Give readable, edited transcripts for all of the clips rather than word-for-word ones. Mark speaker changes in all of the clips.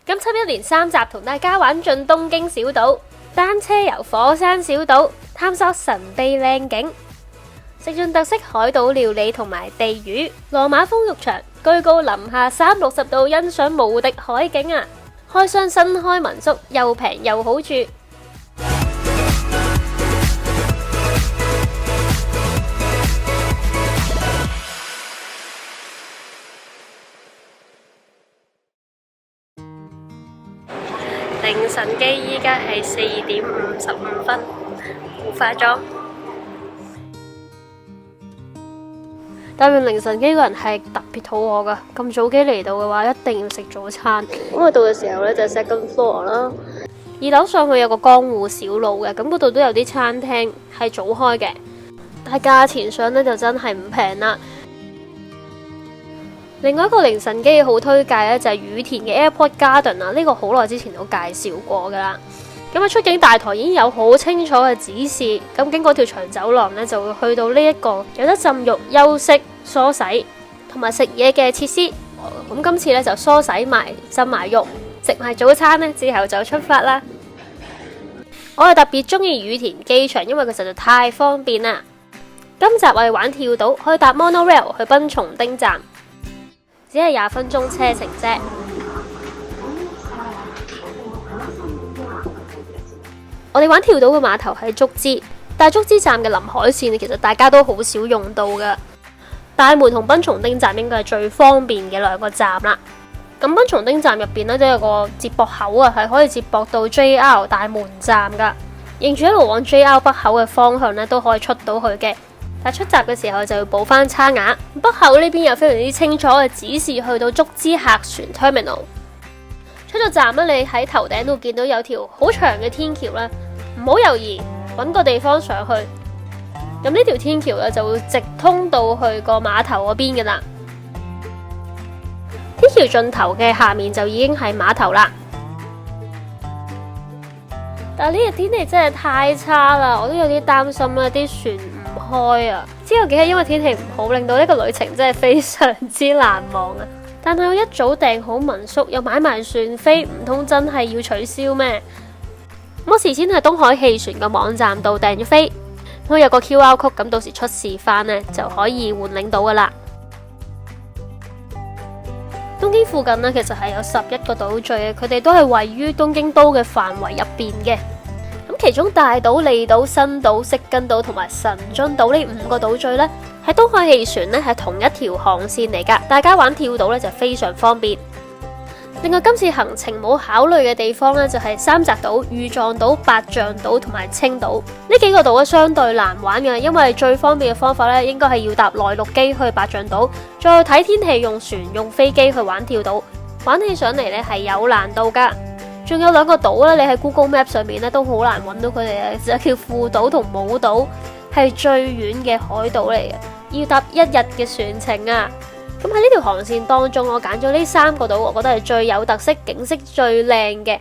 Speaker 1: 今輯一連3集同大家玩進東京小島，單車遊火山小島，探索神秘靚景，食盡特色海島料理同埋地魚。羅馬風浴場居高臨下360度欣賞無敵海景啊！開箱新開民宿，又平又好住。凌晨機依家係4點55分，冇化妝。但係凌晨機個人係特別肚餓噶，咁早機嚟到嘅話，一定要食早餐。咁我到嘅時候呢，就係 second floor 啦，2樓上去有個江戶小路嘅，咁嗰度都有啲餐廳係早開嘅，但係價錢上呢，就真係唔平啦。另外一個凌晨機好推介咧，就係羽田嘅 Airport Garden 啊，呢個好耐之前都介紹過噶啦。咁喺出境大堂已經有好清楚嘅指示，咁經過條長走廊呢，就會去到呢一個有得浸浴、休息、梳洗同埋食嘢嘅設施。咁今次呢，就梳洗埋、浸埋浴、食埋早餐呢，之後就出發啦。我係特別中意羽田機場，因為佢實在太方便啦。今集我哋玩跳島，可以搭 monorail 去濱松町站。只係20分鐘車程啫。我哋玩跳島嘅碼頭係竹枝，但係竹枝站嘅臨海線其實大家都好少用到噶。大門同濱松町站應該係最方便嘅2個站啦。咁濱松町站入邊呢，都有個接駁口啊，係可以接駁到 JR 大門站噶。沿住一路往 JR 北口嘅方向呢，都可以出到去嘅。但出閘嘅時候就要補翻差額。北口呢邊有非常之清楚嘅指示，去到竹枝客船 Terminal。出咗站咧，你喺頭頂度見到有條好長嘅天橋啦，唔好猶豫，揾個地方上去。咁呢條天橋咧就會直通到去個碼頭嗰邊噶啦。天橋盡頭嘅下面就已經係碼頭啦。但係呢日天氣真係太差啦，我都有啲擔心啦，啲船唔開啊！之後幾日因為天氣唔好，令到呢個旅程真係非常之難忘啊！但係我一早訂好民宿，又買埋船飛，唔通真係要取消咩？我事先喺東海汽船嘅網站度訂咗飛，我有個 QR code，咁到時出事翻呢就可以換領到噶啦。東京附近呢，其實係有11個島嶼嘅，佢哋都係位於東京都嘅範圍入邊嘅。咁其中大島、利島、新島、飾根島同埋神津島呢5個島嶼呢，喺東海汽船呢係同一條航線嚟噶，大家玩跳島呢就非常方便。另外今次行程冇考慮嘅地方呢，就係三澤島、御藏島、八丈島同埋青島呢幾個島呢，相對難玩嘅，因為最方便嘅方法呢，應該係要搭內陸機去八丈島，再睇天氣用船用飛機去玩跳島，玩起上嚟呢係有難度噶。仲有2個島呢，你喺 Google Map 上面呢都好難揾到佢哋嘅，就叫富島同舞島，係最遠嘅海島嚟嘅，要搭1日嘅船程啊！咁喺呢條航線當中，我揀咗呢3個島，我覺得係最有特色、景色最靚嘅。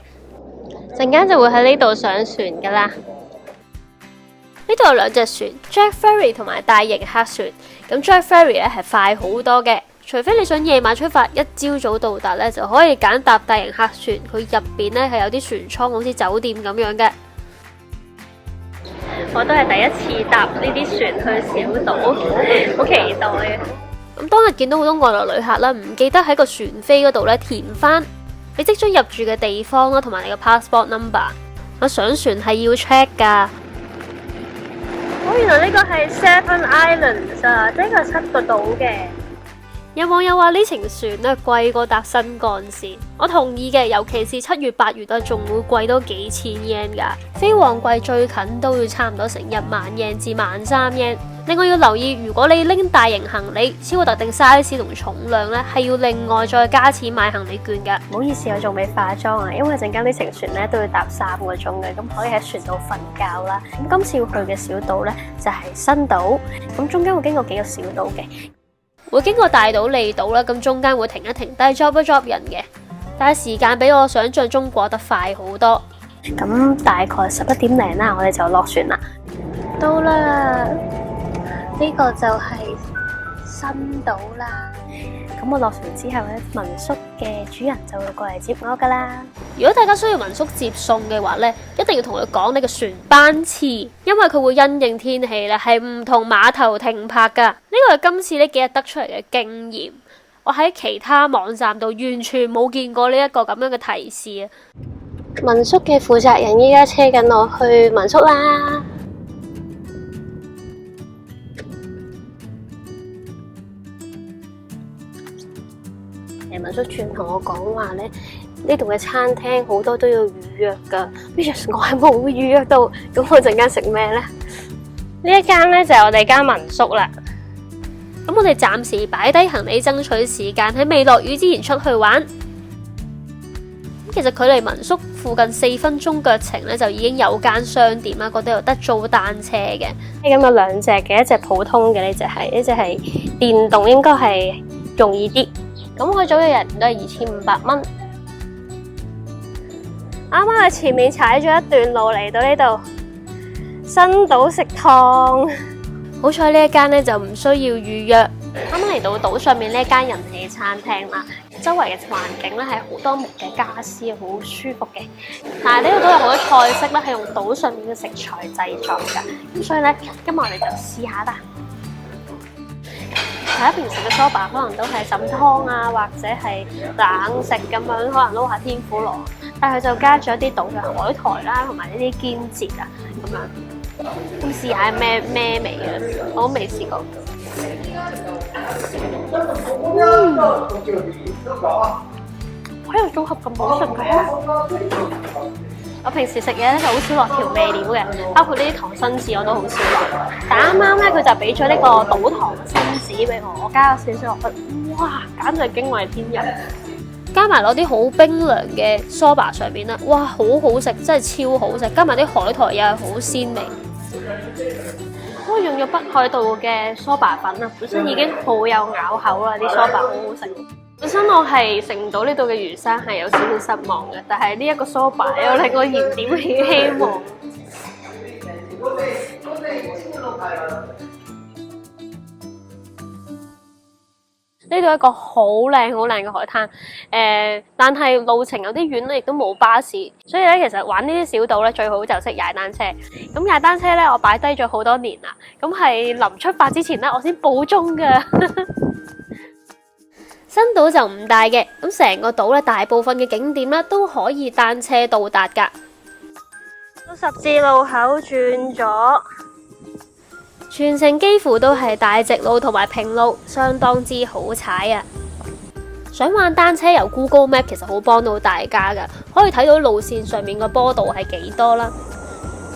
Speaker 1: 陣間就會喺呢度上船噶啦。呢度有2隻船 ，Jack Ferry 同埋大型客船。咁 Jack Ferry 咧係快好多嘅，除非你想夜晚出發，一朝早到達咧，就可以揀搭大型客船。佢入邊咧係有啲船艙，好似酒店咁樣嘅。我都係第一次搭呢啲船去小島，好期待啊！咁當日見到好多外來旅客啦，唔記得喺個船飛嗰度咧填翻你即將入住嘅地方啦，同埋你個 passport number。我上船係要 check 噶。原來呢個係 Seven Islands 啊，即係7個島嘅。有網友話呢程船咧貴過搭新幹線，我同意嘅，尤其是7月8月啊，仲會貴多幾千 yen 噶。飛旺季最近都要差唔多成1萬 yen 至13,000 yen。另外要留意，如果你拎大型行李超過特定 size 同重量咧，係要另外再加錢買行李券噶。唔好意思，我仲未化妝啊，因為陣間呢程船咧都要搭3個鐘嘅，咁可以喺船度瞓覺啦。咁今次要去嘅小島咧就係新島，咁中間會經過幾個小島嘅，會經過大島、利島啦，咁中間會停一停低 drop 一 drop 人嘅，但係時間比我想象中過得快好多。咁大概11點零啦，我哋就落船啦。到啦。呢個就係新島啦，咁我落船之後咧，民宿
Speaker 2: 嘅主人就會過嚟接我噶啦。
Speaker 1: 如果大家需要民宿接送嘅話呢，一定要同佢講你嘅船班次，因為佢會因應天氣咧係唔同碼頭停泊噶。呢個係今次呢幾日得出嚟嘅經驗，我喺其他網站度完全冇見過呢一個咁樣嘅提示啊！
Speaker 2: 民宿嘅負責人依家車緊我去民宿啦。民宿處同我講話咧，呢度嘅餐廳好多都要預約噶。我係冇預約到，咁我陣間食咩呢？呢一間咧就係我哋間民宿啦。
Speaker 1: 咁我哋暫時擺低行李，爭取時間喺未落雨之前出去玩。其實距離民宿附近4分鐘腳程咧，就已經有間商店啦，嗰度有得租單車嘅。
Speaker 2: 咁有兩隻嘅，一隻普通嘅，呢隻係電動，應該係容易啲。咁佢早嘅人都係2500蚊。啱啱喺前面踩咗一段路嚟到呢度新島食堂，
Speaker 1: 好彩呢一間咧就唔需要預約。
Speaker 2: 啱啱嚟到島上面呢一間人氣餐廳啦，周圍嘅環境咧係好多木嘅家私，好舒服嘅。但係呢度都有好多菜式咧係用島上面嘅食材製作噶，咁所以咧今日我哋就試下啦。大家平時嘅梳化可能都係浸湯啊，或者係冷食咁樣，可能撈下天婦羅，但係佢就加咗一啲島嘅海苔啦，同埋呢啲堅節啊咁樣。咁試下咩味嘅，我都未試過。喺度綜合咁好食嘅。我平時食嘢咧就好少落調味料嘅，包括呢啲唐辛子我都好少落。但啱啱咧佢就俾咗呢個島糖辛子俾我，我加咗少少落去，哇！簡直係驚為天人。
Speaker 1: 加埋攞啲好冰涼嘅梳打上面啦，哇，好好食，真係超好食。加埋啲海苔又係好鮮味。
Speaker 2: 我用咗北海道嘅梳打粉啊，本身已經好有咬口啦，啲梳打好好食。本身我係食唔到呢度嘅魚生，係有少少失望嘅，但係呢一個梳打又令我燃點起希望。呢度一個好靚嘅海灘，但係路程有啲遠咧，亦都冇巴士，所以咧其實玩呢啲小島咧最好就識踩單車。咁踩單車咧，我擺低咗好多年啦，咁係臨出發之前咧，我先補鐘㗎。
Speaker 1: 新島就唔大嘅，咁成個島咧大部分嘅景點咧都可以單車到達㗎。
Speaker 2: 到十字路口轉咗。
Speaker 1: 全程幾乎都係大直路同埋平路，相當之好踩啊！想玩單車由 Google Map 其實好幫到大家噶，可以睇到路線上面個坡度係幾多啦，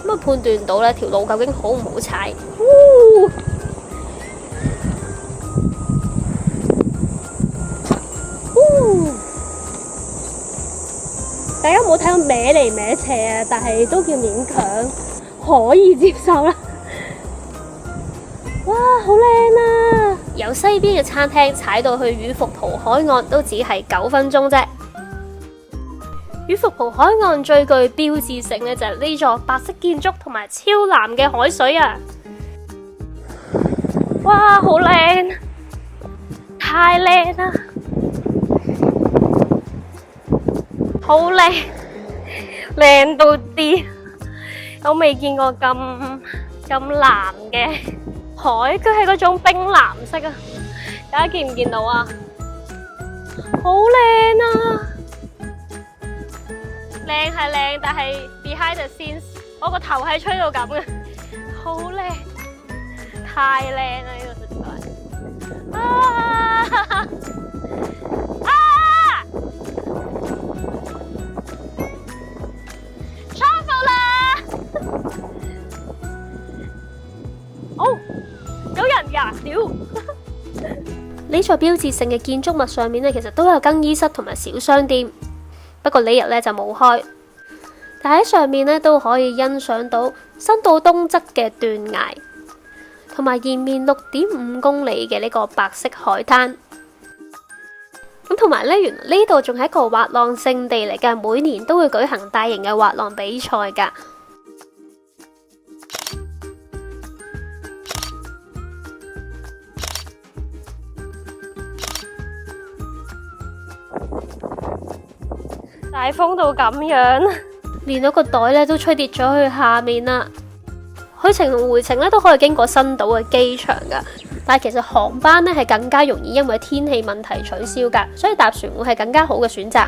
Speaker 1: 咁啊判斷到呢條路究竟好唔好踩。
Speaker 2: 大家冇睇到歪嚟歪斜啊，但係都叫勉強可以接受啦。哇，好靚啊！
Speaker 1: 由西邊嘅餐廳踩到去羽服浦海岸都只係9分鐘啫。羽服浦海岸最具標誌性嘅就係呢座白色建築同埋超藍嘅海水啊！
Speaker 2: 哇，好靚，太靚啦！好靚，靚到啲，我未見過咁藍嘅海，佢係嗰種冰藍色啊！大家見唔見到啊？好靚啊！靚係靚，但係 behind the scenes，我個頭係吹到咁嘅，好靚，太靚啦！呢個實在啊！有人呀！屌！
Speaker 1: 呢座標誌性嘅建築物上面呢，其實都有更衣室同埋小商店，不過呢日呢就冇開。但喺上面呢都可以欣賞到新島東側嘅斷崖，同埋延綿6.5公里嘅呢個白色海灘。咁同埋呢，原來呢度仲係一個滑浪勝地嚟㗎，每年都會舉行大型嘅滑浪比賽㗎。
Speaker 2: 大風到咁樣，
Speaker 1: 連到個袋咧都吹跌咗去下面啦。去程同回程咧都可以經過新島嘅機場噶，但係其實航班咧係更加容易因為天氣問題取消噶，所以搭船會係更加好嘅選擇。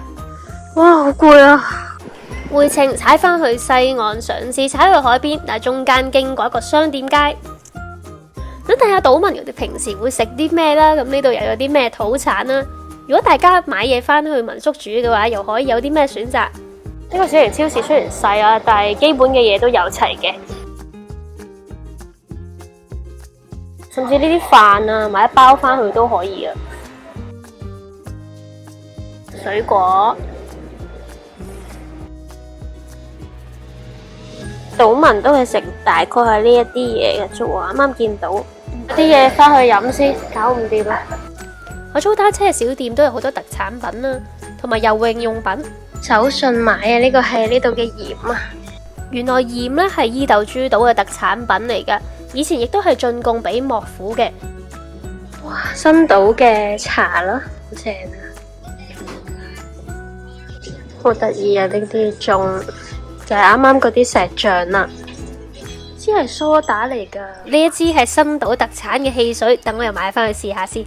Speaker 2: 哇，好攰啊！
Speaker 1: 回程踩返去西岸，嘗試踩去海邊，但係中間經過一個商店街，想睇下島民佢哋平時會食啲咩啦。咁呢度又有啲咩土產啦？如果大家買嘢返去民宿煮嘅話，又可以有啲咩選擇？
Speaker 2: 呢個小型超市雖然細啊，但係基本嘅嘢都有齊嘅。甚至呢啲飯啊，買一包返去都可以啊。水果，島民都係食大概係呢一啲嘢嘅啫喎。啱啱見到啲嘢返去飲先，搞唔掂啦。
Speaker 1: 我租單車嘅小店都有好多特產品啦，同埋游泳用品。
Speaker 2: 手信買啊，呢個係呢度嘅鹽啊。
Speaker 1: 原來鹽咧係伊豆諸島嘅特產品嚟噶，以前亦都係進貢俾幕府嘅。
Speaker 2: 哇，新島嘅茶啦，好正啊！好得意啊！呢啲仲就係啱啱嗰啲石像啦，支係梳打嚟噶。
Speaker 1: 呢一支係新島特產嘅汽水，等我又買翻去試下先。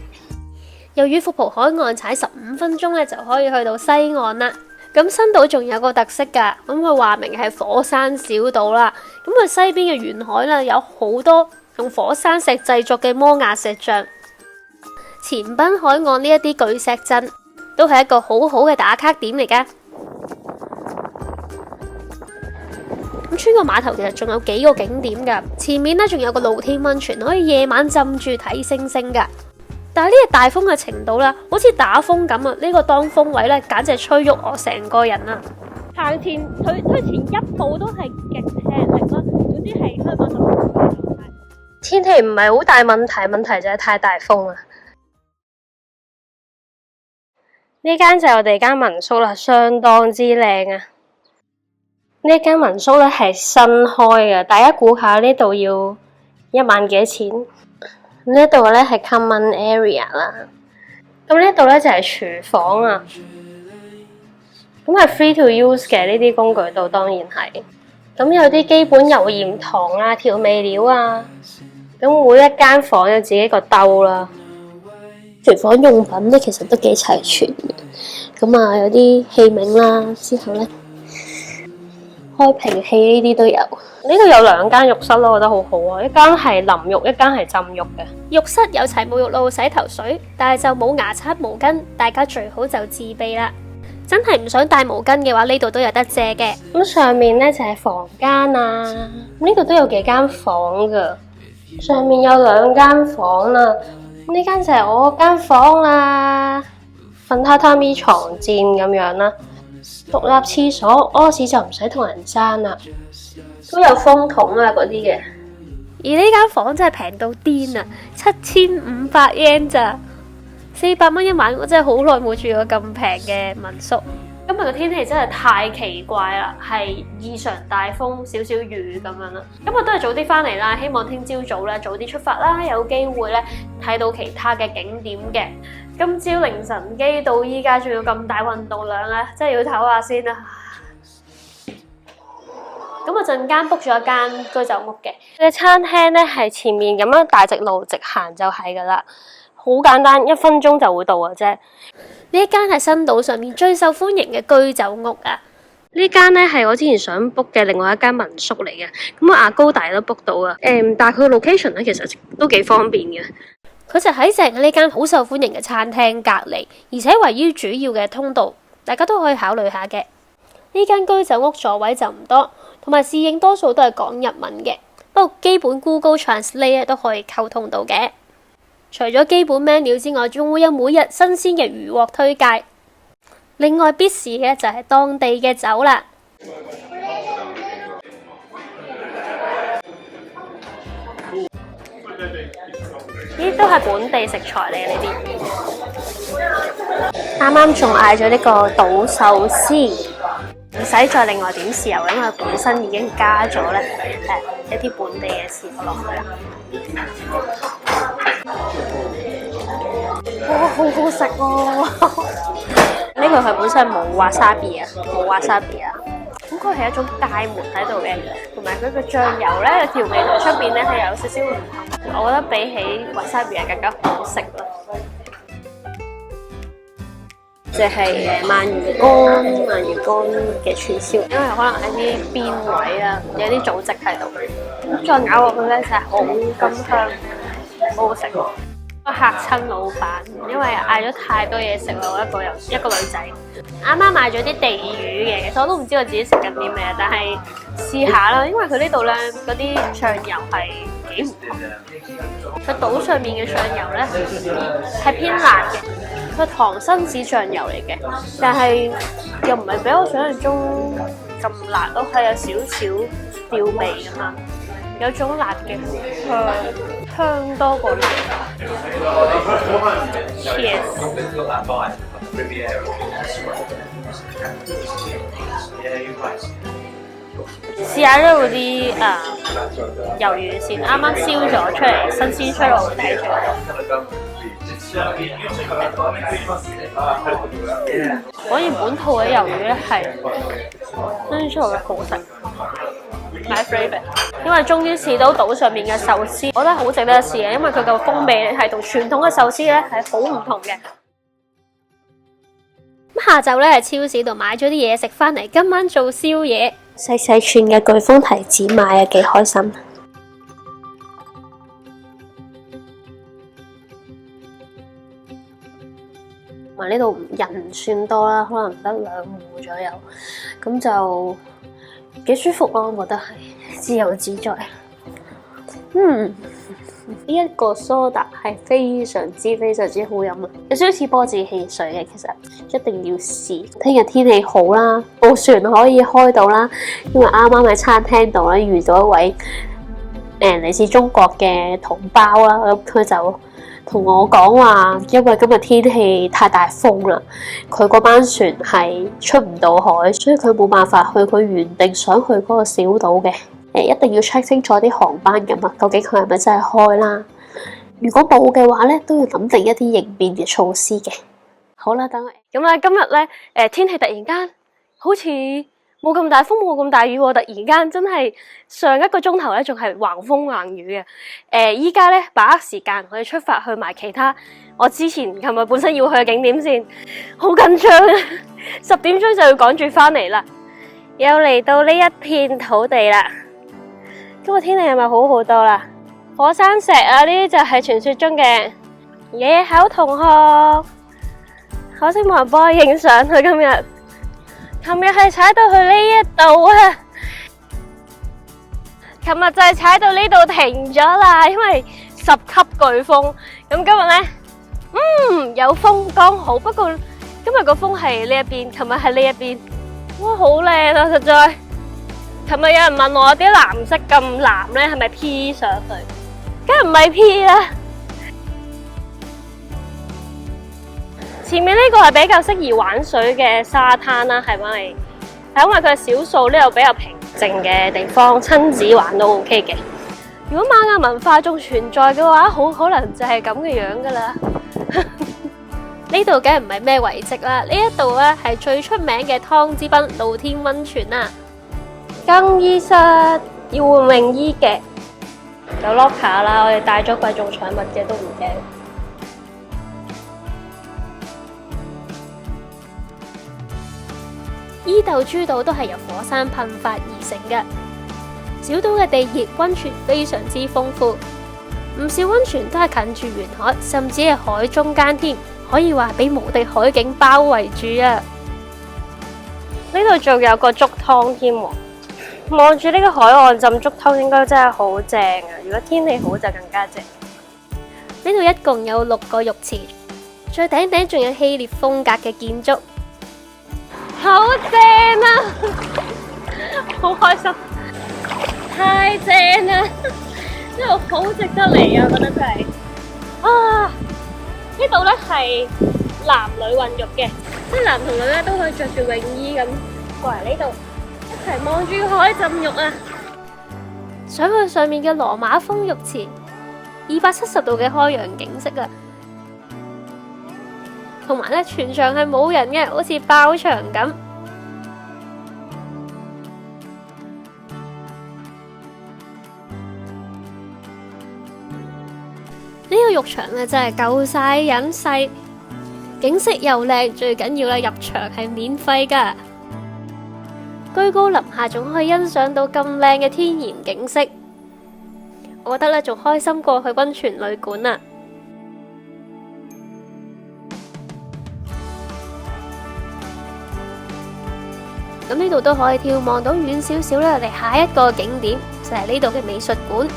Speaker 1: 由羽服浦海岸踩15分鐘咧就可以去到西岸啦。咁新島仲有個特色噶，咁佢話明係火山小島啦。咁佢西邊嘅沿海啦，有好多用火山石製作嘅摩崖石像。前濱海岸呢一啲巨石陣都係一個好好嘅打卡點嚟噶。咁穿過碼頭其實仲有幾個景點噶，前面呢仲有個露天溫泉，可以夜晚浸住睇星星噶。但係呢個大風嘅程度啦，好似打風咁啊！呢個當風位咧，簡直係吹喐我成個人啊！
Speaker 2: 行前推前一步都係極吃力啦，總之係香港就冇咁嘅狀態。天氣唔係好大問題，問題就係太大風啊！呢間就係我哋間民宿啦，相當之靚啊！呢間民宿咧係新開嘅，大家估下呢度要1萬幾錢？呢度咧係 common area 啦，咁呢度咧就係廚房啊，咁係 free to use 嘅呢啲工具度，當然係，咁有啲基本油鹽糖啊、調味料啊，咁每一間房有自己個兜啦。廚房用品咧其實都幾齊全嘅，咁啊有啲器皿啦，之後咧開瓶器呢啲都有。呢度有2間浴室咯，我覺得好好啊！一間係淋浴，一間係浸浴嘅。
Speaker 1: 浴室有齊沐浴露、洗頭水，但係就冇牙刷、毛巾，大家最好就自備啦。真係唔想帶毛巾嘅話，呢度都有得借嘅。
Speaker 2: 咁上面呢就係房間啊，呢度都有幾間房噶。上面有2間房啦，呢間就係我間房啦，瞓榻榻米床墊咁樣啦。獨立廁所，屙屎就唔使同人爭啦。都有風筒啊嗰啲嘅，
Speaker 1: 而呢間房真係平到癲啊，7500 yen 咋，400蚊一晚，我真係好耐冇住過咁平嘅民宿。今日嘅天氣真係太奇怪啦，係異常大風，少少雨咁樣啦。今日都係早啲翻嚟啦，希望聽朝早咧早啲出發啦，有機會咧睇到其他嘅景點嘅。今朝凌晨機到依家仲有咁大運動量咧，真係要唞下先啦。咁我陣間 book 咗一間居酒屋嘅，
Speaker 2: 嘅餐廳咧係前面咁樣大直路直行就係噶啦，好簡單，1分鐘就會到嘅啫。
Speaker 1: 呢一間係新島上面最受歡迎嘅居酒屋啊！
Speaker 2: 呢間咧係我之前想 book 嘅另外一間民宿嚟嘅，咁我Agoda都 book 到啊。但係佢 location 咧其實都幾方便嘅。
Speaker 1: 佢就喺正呢間好受歡迎嘅餐廳隔離，而且位於主要嘅通道，大家都可以考慮下嘅。呢間居酒屋座位就唔多，同埋侍應多數都係講日文嘅，不過基本 Google Translate 都可以溝通到嘅。除咗基本 menu 之外，仲會有每日新鮮嘅魚獲推介。另外必試嘅就係當地嘅酒啦。
Speaker 2: 呢都係本地食材嚟嘅呢啲。啱啱仲嗌咗呢個島壽司，唔使再另外點豉油，因為本身已經加咗咧一啲本地嘅豉油落去啦。哇，好好食喎！呢個
Speaker 1: 佢係本身冇 wasabi 啊，冇 wasabi 啊。咁佢係一種芥末喺度嘅，同埋佢個醬油咧調味同出邊咧係有少少唔同。我覺得比起 wasabi 係更加好食啦。就係鰻魚乾嘅串燒，因為可能喺啲邊位啊，有啲組織喺度，咁再咬落去咧就係好甘香，好好食。都嚇親老闆，因為嗌咗太多嘢食啦，我一個女仔，啱啱買咗啲地魚嘅，其實我都唔知我自己食緊啲咩，但係試下啦，因為佢呢度咧嗰啲醬油係幾唔同，佢島上面嘅醬油咧係偏辣嘅，佢唐辛子醬油嚟嘅，但係又唔係比我想象中咁辣咯，係有少少調味㗎嘛，有種辣嘅香多過辣。Cheers！ 試下呢度啲魷魚先，啱啱燒咗出嚟，新鮮出爐睇出嚟。果然本土嘅魷魚咧係新鮮出爐嘅好食。My favorite， 因為終於試到島上面嘅壽司，我覺得好值得一試嘅，因為佢個風味係同傳統嘅壽司咧係好唔同嘅。咁下晝咧喺超市度買咗啲嘢食翻嚟，今晚做宵夜，細細串嘅巨峰提子買啊，幾開心。同埋呢度人唔算多啦，可能得2戶左右，咁就幾舒服咯，我覺得係自由自在。呢一個蘇打係非常之好飲啊，有少少似波子汽水嘅，其實一定要試。聽日天氣好啦，部船可以開到啦，因為啱啱喺餐廳度咧遇到一位嚟自中國嘅同胞啦，咁佢就同我講話，因為今日天氣太大風啦，佢嗰班船係出唔到海，所以佢冇辦法去佢原定想去嗰個小島嘅。一定要 check 清楚啲航班㗎嘛，究竟佢係咪真係開啦？如果冇嘅話咧，都要諗定一啲應變嘅措施嘅。好啦，等我咁咧，今日咧天氣突然間好似冇咁大風，冇咁大雨喎，突然間真係上一個鐘頭咧仲係橫風橫雨嘅。依家咧把握時間，我哋出發去埋其他我之前琴日本身要去嘅景點先，好緊張啊！10點鐘就要趕住翻嚟啦，又嚟到呢一片土地啦。今日天氣係咪好好多啦？火山石啊，呢啲就係傳說中嘅野口同學，可惜冇人幫我影相。佢琴日係踩到去呢一度啊，琴日就係踩到呢度停咗啦，因為10級颶風。咁今日呢，有風剛好，不過今日個風係呢一邊，琴日係呢一邊。哇，好靚啊，實在。琴日有人問我啲藍色咁藍咧，係咪 P 上去？梗係唔係 P 啦。前面呢個係比較適宜玩水嘅沙灘啦，係咪？係因為佢係少數呢度比較平靜嘅地方，親子玩都 OK 嘅。如果瑪雅文化仲存在嘅話，好可能就係咁嘅樣噶啦。呢度梗係唔係咩遺跡啦，呢一度咧係最出名嘅湯之濱露天溫泉啦。更衣室要換泳衣嘅，有 locker 啦，我哋帶咗貴重財物嘅都唔驚。伊豆諸島都係由火山噴發而成嘅，小島嘅地熱溫泉非常之豐富，唔少溫泉都係近住沿海，甚至係海中間添，可以話俾無敵海景包圍住啊！呢度仲有個竹湯添喎。望住呢個海岸浸竹湯應該真係好正啊！如果天氣好就更加正。呢度一共有6個浴池，最頂仲有希臘風格嘅建築，好正啊！好開心，太正啦！呢度好值得嚟啊！我覺得真係啊！呢度咧係男女混浴嘅，即係男同女咧都可以着住泳衣咁過嚟呢度。一齊望住海浸浴啊！想去上面嘅羅馬風浴池，270度嘅開揚景色啊！同埋咧全場係冇人嘅，好似包場咁。呢個浴場咧真係夠晒隱世，景色又靚，最緊要咧入場係免費噶。居高臨下仲可以欣賞到咁靚嘅天然景色，我覺得咧仲開心過去溫泉旅館啊！咁呢度都可以眺望到遠少少咧，我哋下一個景點就係呢度嘅美術館。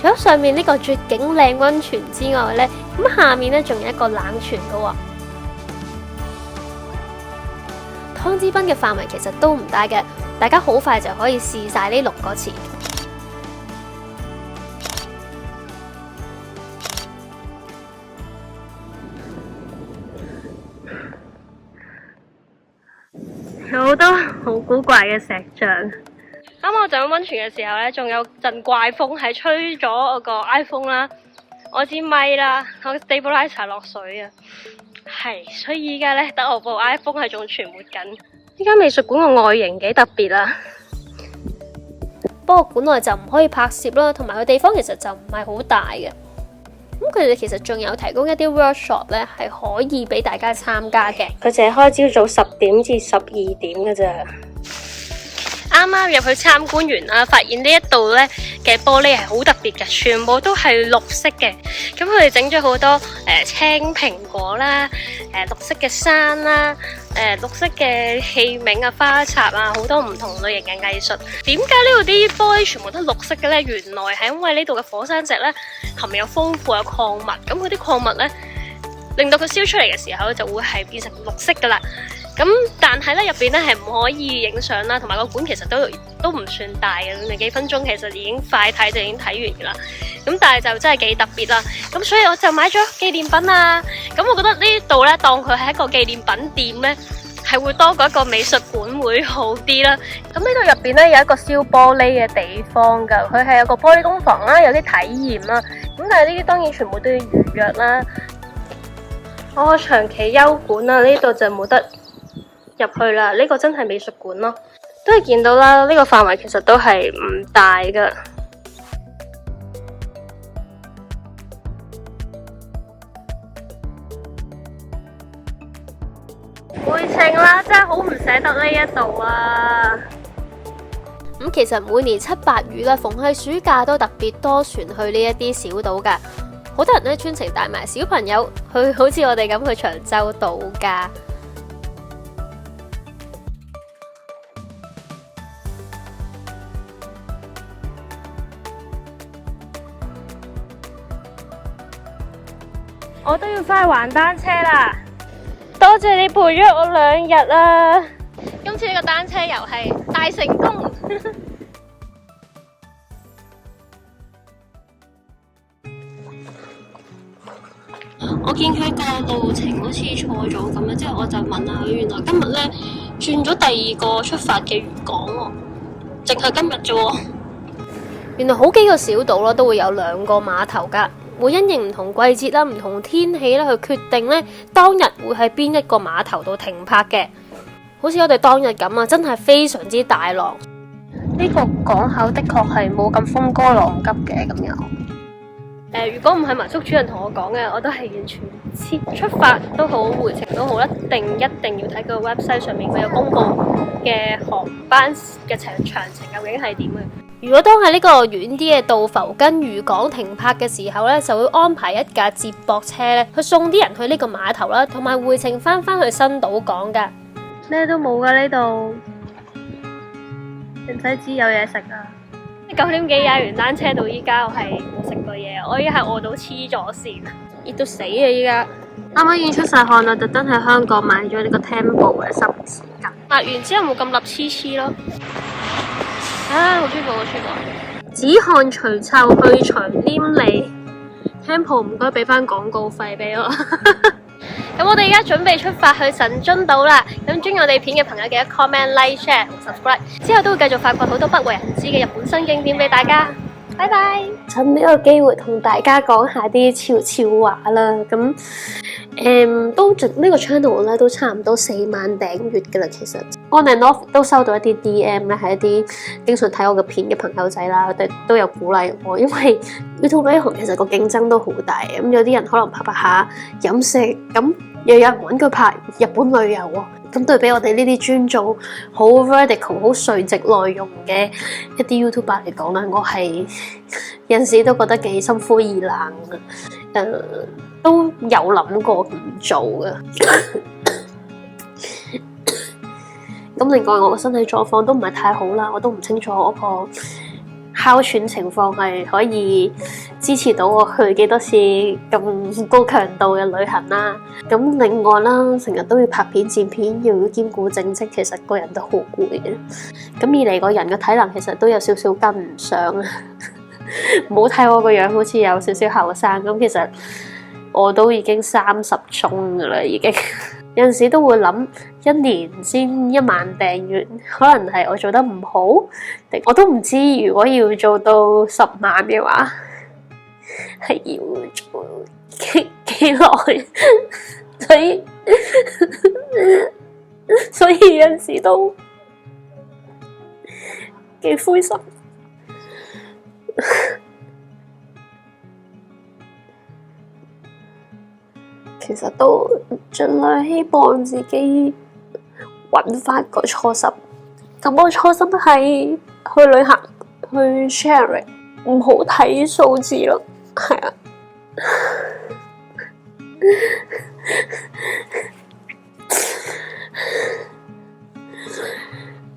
Speaker 1: 除咗上面呢個絕景靚溫泉之外呢，咁下面呢仲有一個冷泉噶喎。湯之濱嘅範圍其實都唔大嘅，大家好快就可以試晒呢6個池。有好多好古怪嘅石像。啱我上溫泉嘅時候呢，仲有陣怪風係吹咗我個 iPhone 啦，我支咪啦，我 stabilizer 落水啊，係，所以依家呢，得我部 iPhone 係仲存活緊。依家美術館個外形幾特別啦，不過館內就唔可以拍攝啦，同埋個地方其實就唔係好大嘅。咁佢哋其實仲有提供一啲 workshop 呢，係可以俾大家參加嘅。佢淨係開朝早10點至12點嘅啫。啱啱入去參觀完啦，發現呢一度咧嘅玻璃係好特別嘅，全部都係綠色嘅。咁佢哋整咗好多青蘋果啦，綠色嘅山啦，綠色嘅器皿啊、花插啊，好多唔同類型嘅藝術。點解呢度啲玻璃全部都係綠色嘅咧？原來係因為呢度嘅火山石咧含有豐富嘅礦物，咁嗰啲礦物咧令到佢燒出嚟嘅時候就會係變成綠色噶啦。咁但係咧入邊咧係唔可以影相啦，同埋個館其實都唔算大嘅，你幾分鐘其實已經快睇就已經睇完噶啦。咁但係就真係幾特別啦。咁所以我就買咗紀念品啊。咁我覺得呢度咧當佢係一個紀念品店咧，係會多過一個美術館會好啲啦。咁呢度入邊咧有一個燒玻璃嘅地方噶，佢係有個玻璃工房啦，有啲體驗啦。咁但係呢啲當然全部都要預約啦。我長期休館啊，呢度就冇得入去啦，呢個真係美術館咯，都係見到啦。呢個範圍其實都係唔大噶。回程啦，真係好唔捨得呢一度啊！咁其實每年7、8月啦，逢係暑假都特別多船去呢一啲小島噶，好多人咧專程帶埋小朋友去，好似我哋咁去長洲度假。我都要翻去環單車啦，多謝你陪咗我2日啦！今次呢個單車遊係大成功。我見佢個路程好似錯咗咁樣，之後我就問下佢，原來今日咧轉咗第2個出發嘅漁港喎，淨係今日啫喎。原來好幾個小島啦，都會有2個碼頭噶。會因應唔同季節啦、唔同天氣啦，去決定咧當日會喺邊一個碼頭度停泊嘅。好似我哋當日咁啊，真係非常之大浪。呢個港口的確係冇咁風高浪急嘅咁樣。如果唔係民宿主人同我講嘅，我都係完全唔知。出發都好，回程都好，一定要睇個 website 上面佢有公佈嘅航班嘅詳情究竟係點嘅。如果當係呢個遠啲嘅道浮根漁港停泊嘅時候呢，就會安排一架接駁車咧，去送啲人去呢個碼頭啦，同埋回程翻去新島港噶。咩都冇噶呢度，你唔使知有嘢食啊！9點幾踩完單車到依家，我係冇食過嘢，我依家係餓到黐咗線，熱到死啊！依家啱啱已經出晒汗啦，特登喺香港買咗呢個 Tempo 嘅濕紙巾，抹完之後冇咁立黐黐咯。啊，好舒服，好舒服！止汗除臭去除黏膩 ，Tempo 唔該俾翻廣告費俾我。咁我哋而家準備出發去神津島啦。咁中意我哋片嘅朋友記得 comment、like、share 同 subscribe，之後都會繼續發掘好多不為人知嘅日本新景點俾大家。拜拜。趁呢個機會同大家講下啲悄悄話啦。咁都呢個 channel 咧都差唔多4萬訂閱㗎啦。其實 on and off 都收到一啲 DM 咧，係一啲經常睇我嘅片嘅朋友仔啦，佢哋都有鼓勵我，因為 YouTube 呢行其實個競爭都好大。咁有啲人可能拍下飲食，咁又有人揾佢拍日本旅遊喎。咁對比我哋呢啲專做好 vertical 好垂直內容嘅一啲 YouTuber 嚟講咧，我係有陣時都覺得幾心灰意冷嘅，都有諗過唔做嘅。咁另外我個身體狀況都唔係太好啦，我都唔清楚我個哮喘情況係可以支持到我去幾多次咁高強度嘅旅行啦。咁另外啦，成日都要拍片剪片，又要兼顧正職，其實個人都好攰嘅。咁二嚟個人嘅體能其實都有少少跟唔上。唔好睇我個樣好似有少少後生，咁其實我都已經30中噶啦，已經。有陣時都會諗，1年先1萬訂閱，可能係我做得唔好，我都唔知如果要做到10萬嘅話，係要做幾耐，所以有陣時都幾灰心。其實都盡量希望自己揾翻個初心。咁我初心係去旅行，去 sharing，唔好睇數字咯。係啊，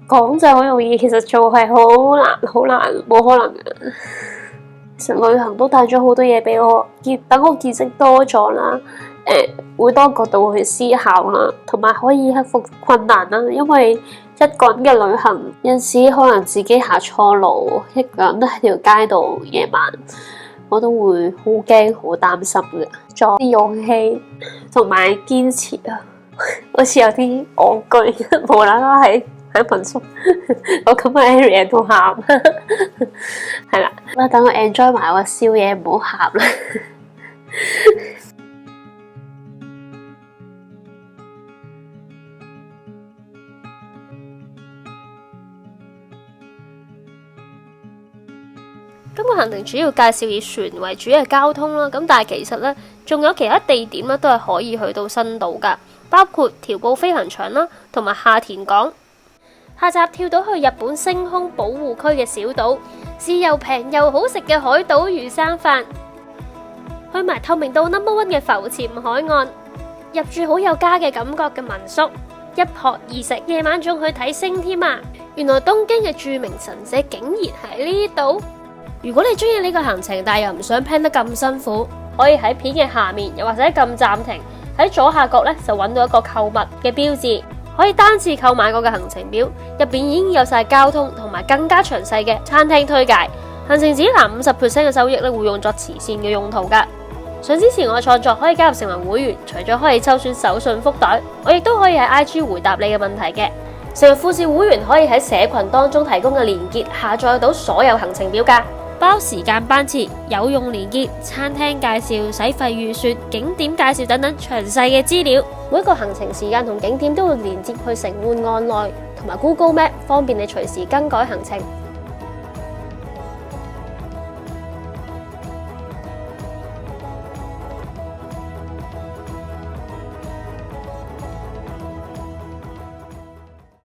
Speaker 1: 講就好容易，其實做係好難，好難，冇可能嘅。其實旅行都帶咗好多嘢俾我，等我見識多咗啦。會多角度去思考啦，同埋可以克服困難啦。因為一個人嘅旅行，有陣時可能自己行錯路，一個人都喺條街度夜晚，我都會好驚、好擔心嘅。仲有啲勇氣同埋堅持啊，好似有啲戇居，無啦啦喺民宿，我咁嘅 area 都喊，係啦，等我 enjoy 埋我宵夜，唔好喊啦。今個行程主要介紹以船為主嘅交通啦，咁但係其實呢，仲有其他地點咧都係可以去到新島噶，包括條埔飛行場啦，同埋下田港。下集跳到去日本星空保護區嘅小島，試又平又好食嘅海島魚生飯，去埋透明度No.1嘅浮潛海岸，入住好有家嘅感覺嘅民宿，一泊二食，夜晚仲去睇星添啊！原來東京嘅著名神社竟然喺呢度。如果你中意呢個行程，但又唔想 plan 得咁辛苦，可以喺片嘅下面，又或者撳暫停，喺左下角咧就揾到一個購物嘅標誌，可以單次購買我嘅行程表，入邊已經有晒交通同埋更加詳細嘅餐廳推介。行程指南50% 嘅收益咧會用作慈善嘅用途噶。想支持我嘅創作，可以加入成為會員，除咗可以抽選手信福袋，我亦都可以喺 IG 回答你嘅問題嘅。成為富士會員可以喺社群當中提供嘅連結下載到所有行程表噶。包時間班次、有用連結、餐廳介紹、使費預算、景點介紹等等詳細嘅資料。每一個行程時間同景點都會連接去城門案內同埋 Google Map，方便你隨時更改行程。